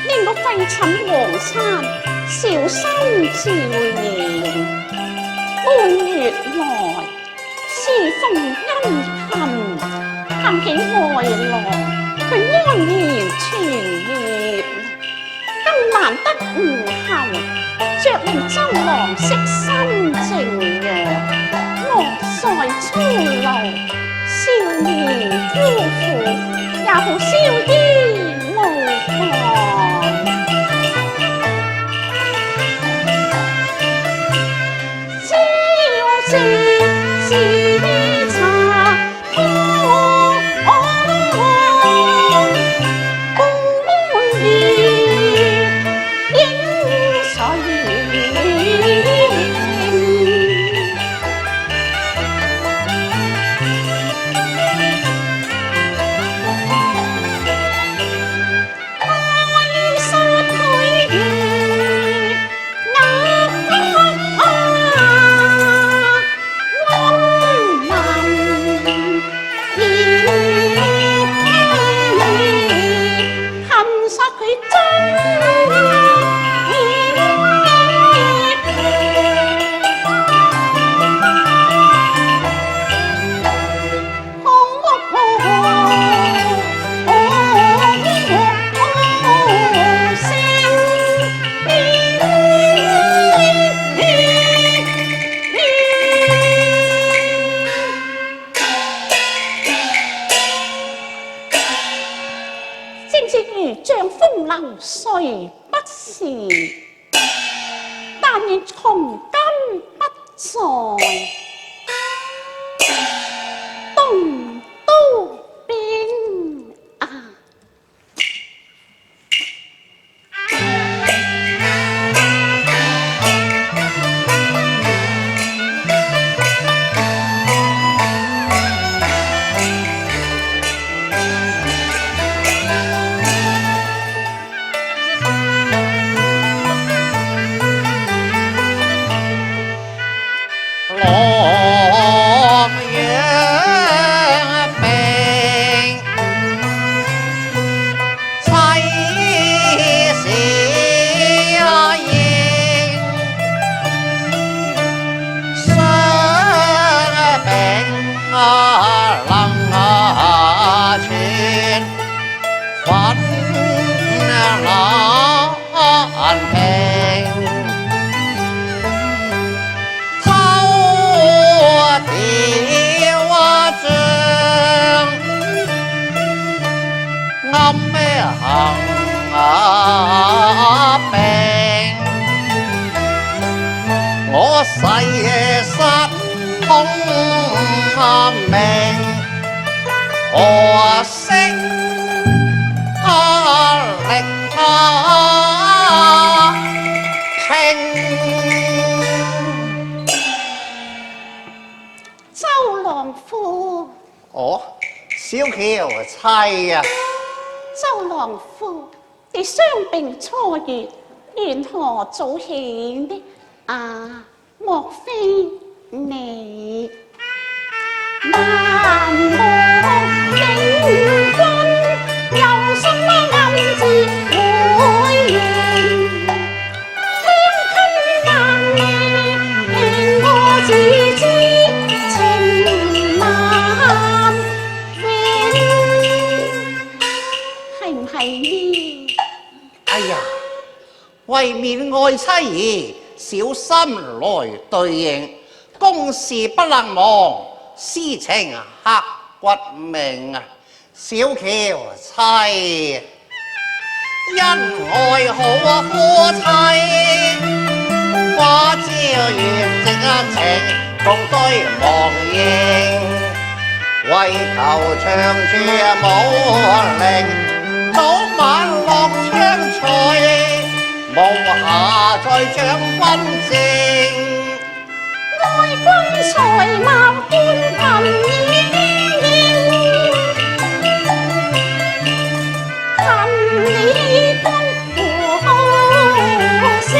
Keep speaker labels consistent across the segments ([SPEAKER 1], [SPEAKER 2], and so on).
[SPEAKER 1] 令我廢寢黃山，小心照料。半月來，是逢陰恨，談起外郎，佢安然全業。更難得午後，着令周郎悉心靜養，莫在操勞，少年夫婦也好消衣無妨。朝夕是茶空，半月映水正是如丈風流水不是，但願從今不再東都邊啊！
[SPEAKER 2] 我誓殺通命，可惜力拼。
[SPEAKER 1] 周郎夫，
[SPEAKER 2] 哦，小喬妻啊！
[SPEAKER 1] 周郎夫，你傷病初愈，緣何早顯的？啊，莫非你難忘領軍，有什麼暗自會應？鄉親萬年，我只知情難斷，係唔係呢？
[SPEAKER 2] 哎呀，為免愛妻兒，小心來對應，公事不能忘，私情刻骨銘啊！小喬妻，恩愛好夫妻，花朝月正情，共對忘形，為求長處冇靈，早晚落窗隨。無暇再將軍正，
[SPEAKER 1] 愛君才貌觀貧應，恨你君何先，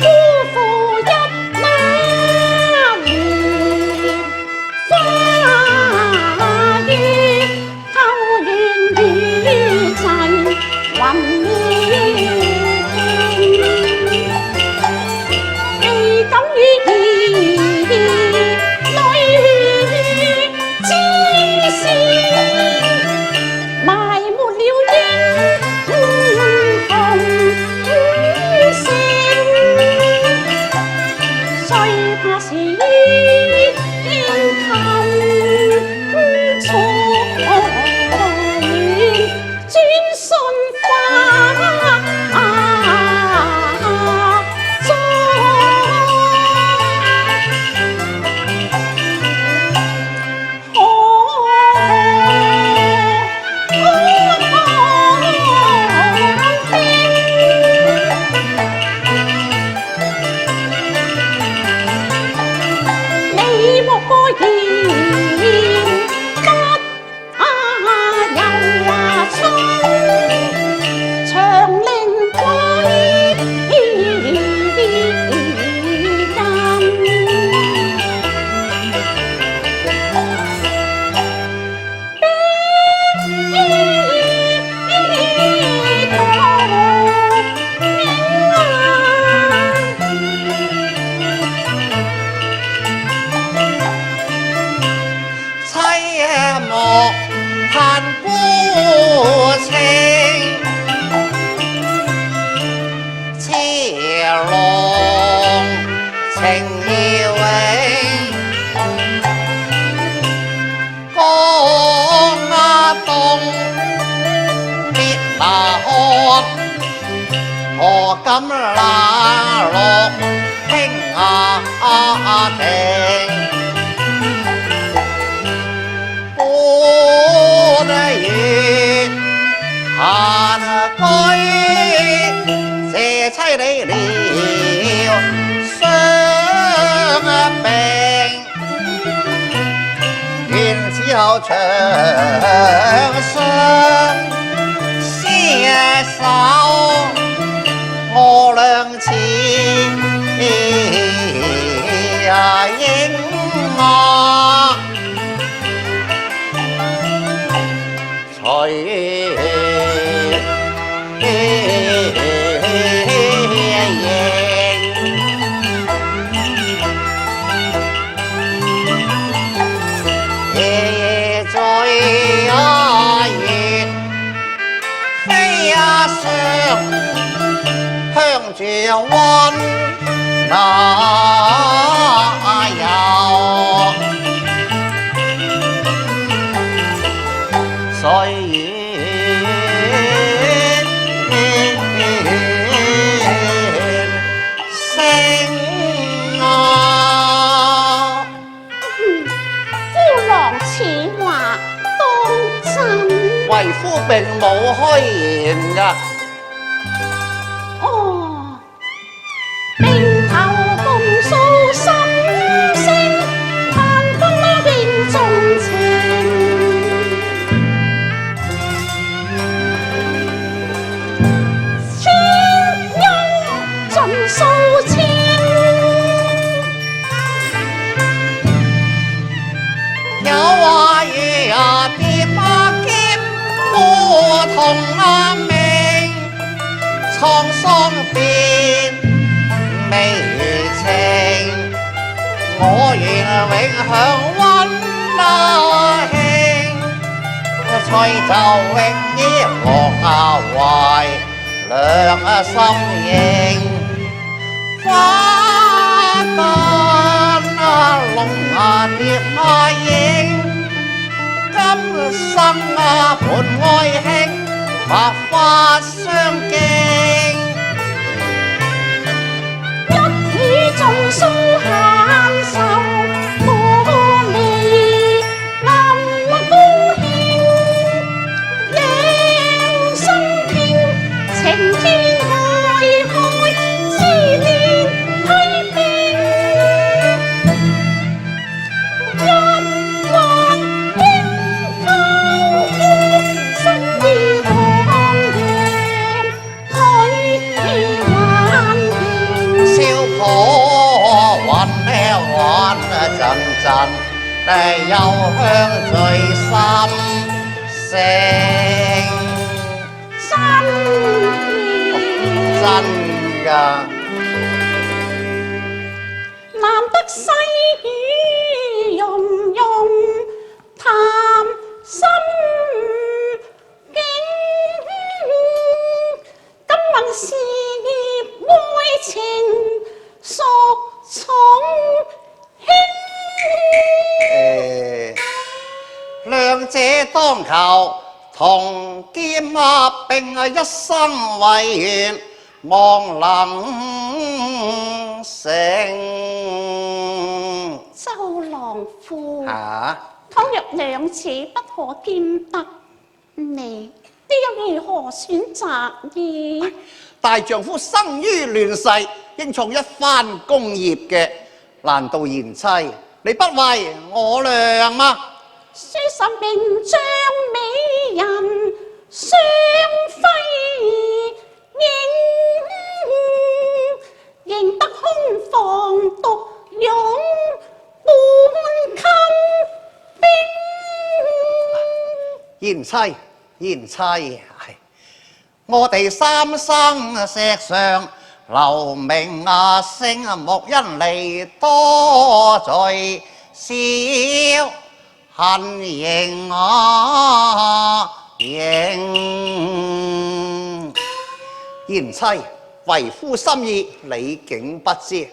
[SPEAKER 1] 辜負一晚花月，偷怨與塵雲未敢於兒女之事，埋沒了英雄性，雖怕是煙琴錯亂，轉瞬
[SPEAKER 2] 江東別那何敢拿落輕情？半夜閒居，這妻離了傷病，願此後長相廝守，我倆似影啊！隨向住溫那遊，歲月星啊！
[SPEAKER 1] 夫郎此話當真？
[SPEAKER 2] 為夫並冇虛言㗎。
[SPEAKER 1] 哦，並頭共訴心聲，盼君定重情。千憂盡數清，
[SPEAKER 2] 有話兒跌把劍，不同命。滄桑變微情，我願永享溫那馨，吹奏永依樂懷兩心應，花間龍蝶影，今生伴愛卿，白髮相競，
[SPEAKER 1] 一語盡數閒愁，我離暗高興，應心傾，情天外開，思念批評，一橫輕叩呼，心意
[SPEAKER 2] 燒破雲陣陣，幽香醉心聲，真㗎。
[SPEAKER 1] 難得細雨融融，談心境，今問事業愛情屬重輕。
[SPEAKER 2] 兩者當求同肩並，一生為緣望能成。
[SPEAKER 1] 周郎夫，
[SPEAKER 2] 啊！
[SPEAKER 1] 倘若兩者不可兼得，你又如何選擇呢？
[SPEAKER 2] 大丈夫生於亂世，應創一番功業嘅，難道賢妻你不為我倆嗎？
[SPEAKER 1] 書神名將美人雙輝映，認得空房獨擁半襟冰。
[SPEAKER 2] 賢妻，係我哋三生石上留名聲，莫因離多聚少恨形形。賢妻，為夫心意，你竟不知。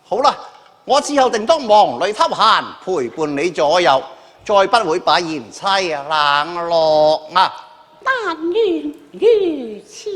[SPEAKER 2] 好啦，我之後定當忙裏偷閒，陪伴你左右，再不會把賢妻冷落啊！
[SPEAKER 1] 但願如此。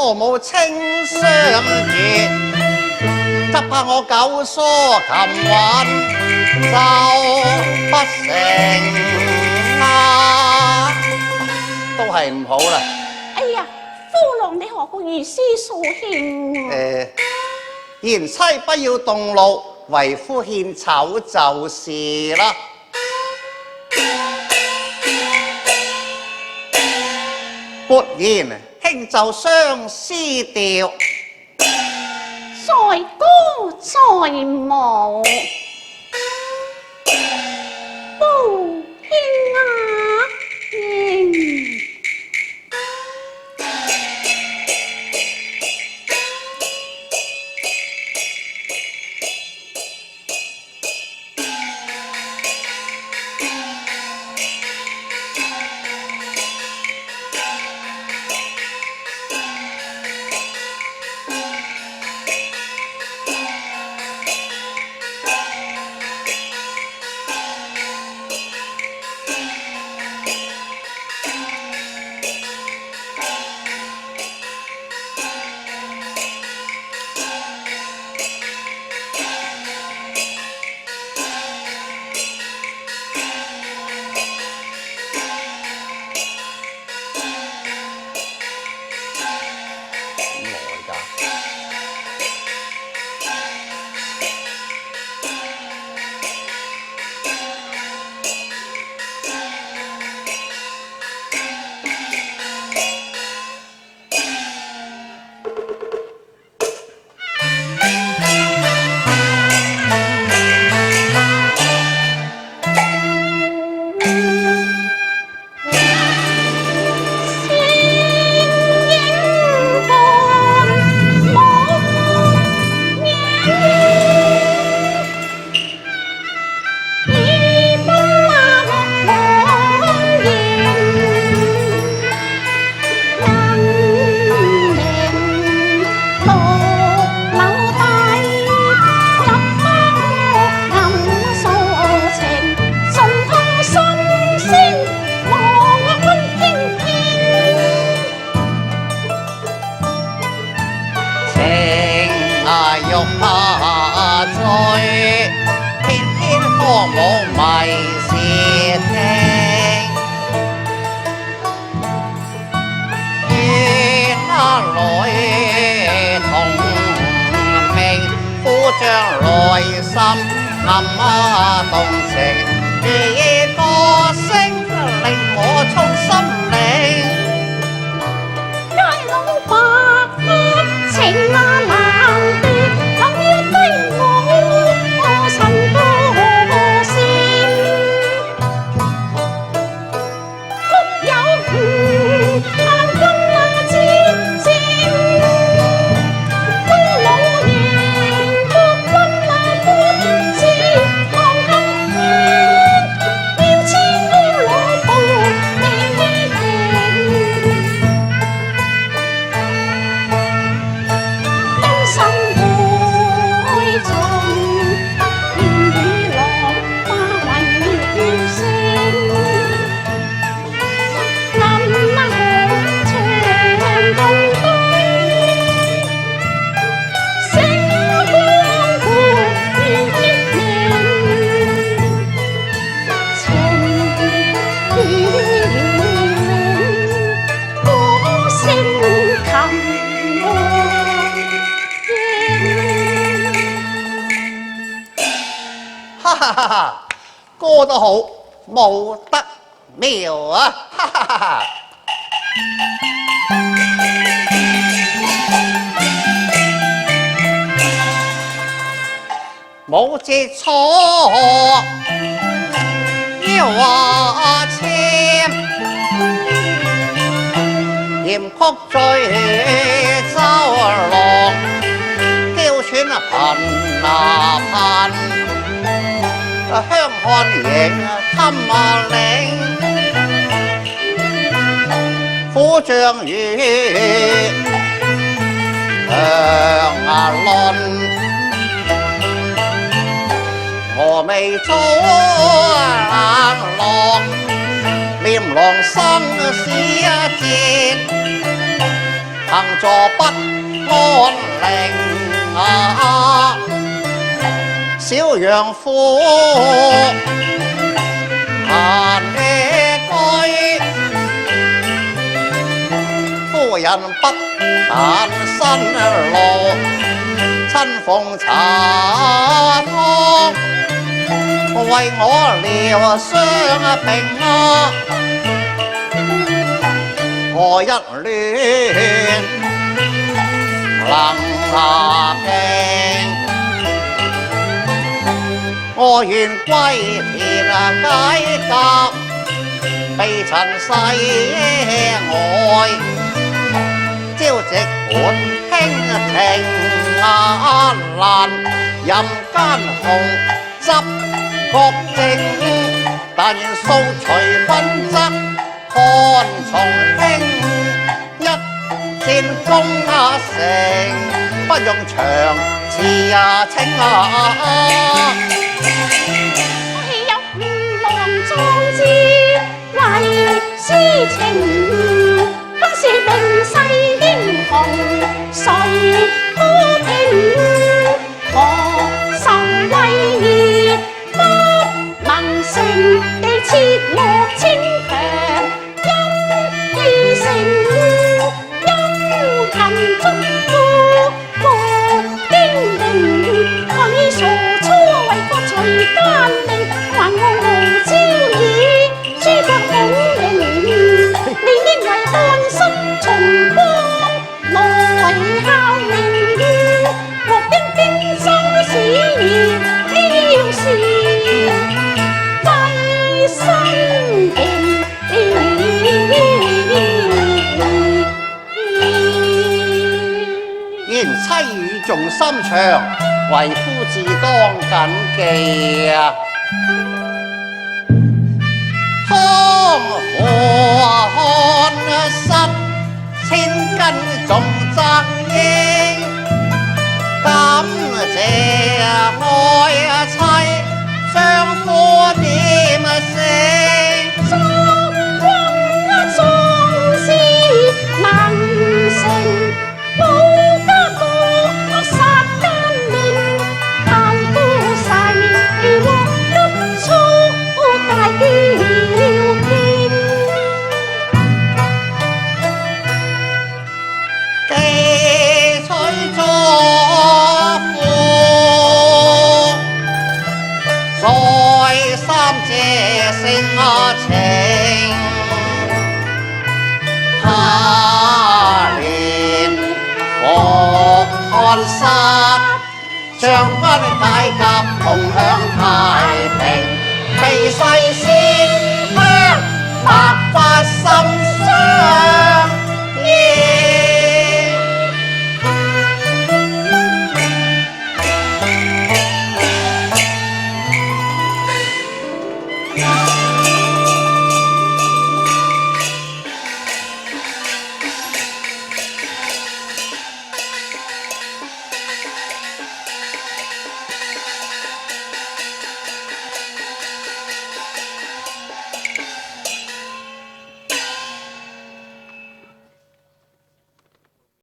[SPEAKER 2] 父母親相絕，只怕我九疏琴韻奏不成啊，都係唔好啦。
[SPEAKER 1] 哎呀，夫郎你何故如斯掃興？
[SPEAKER 2] 賢妻不要動怒，為夫獻醜就是啦。撥言輕奏相思調，
[SPEAKER 1] 在歌在舞，不興雅應。
[SPEAKER 2] 歌得好，舞得妙啊！哈哈哈哈舞節錯，要話簽，鹽曲醉周郎，嬌喘頻啊頻。香看影襟嶺，虎將雨向論，峨眉早冷落，臉郎生死節，行坐不安寧啊！小陽夫閒野居，夫人不但辛勞，親奉茶湯，為我療傷病啊！何一戀能平？我願歸田解甲，避塵世外，朝夕本輕情難，人間紅執國政，但願掃除紛爭看重興，一戰功成，不用長辭清啊！
[SPEAKER 1] 為入郎壯志，為詩情，不是定世英雄，誰可聽？我受威儀，不能成地切莫逞強，因成因勤祝福莫經靈，佢傻初為國除奸佞，還我無朝議，諸葛孔明，你應為漢室重光，來效命，莫因經收使兒，要是為生平。
[SPEAKER 2] 然妻語重心長，為夫自當謹記啊！康復漢室，千斤重責應，感謝愛妻，丈夫點聲？
[SPEAKER 1] 作君壯士能成，無家國殺奸佞，但夫誓獲一束大叫經。
[SPEAKER 2] 記取作父，再三謝性情，他年復漢室，將軍解甲同享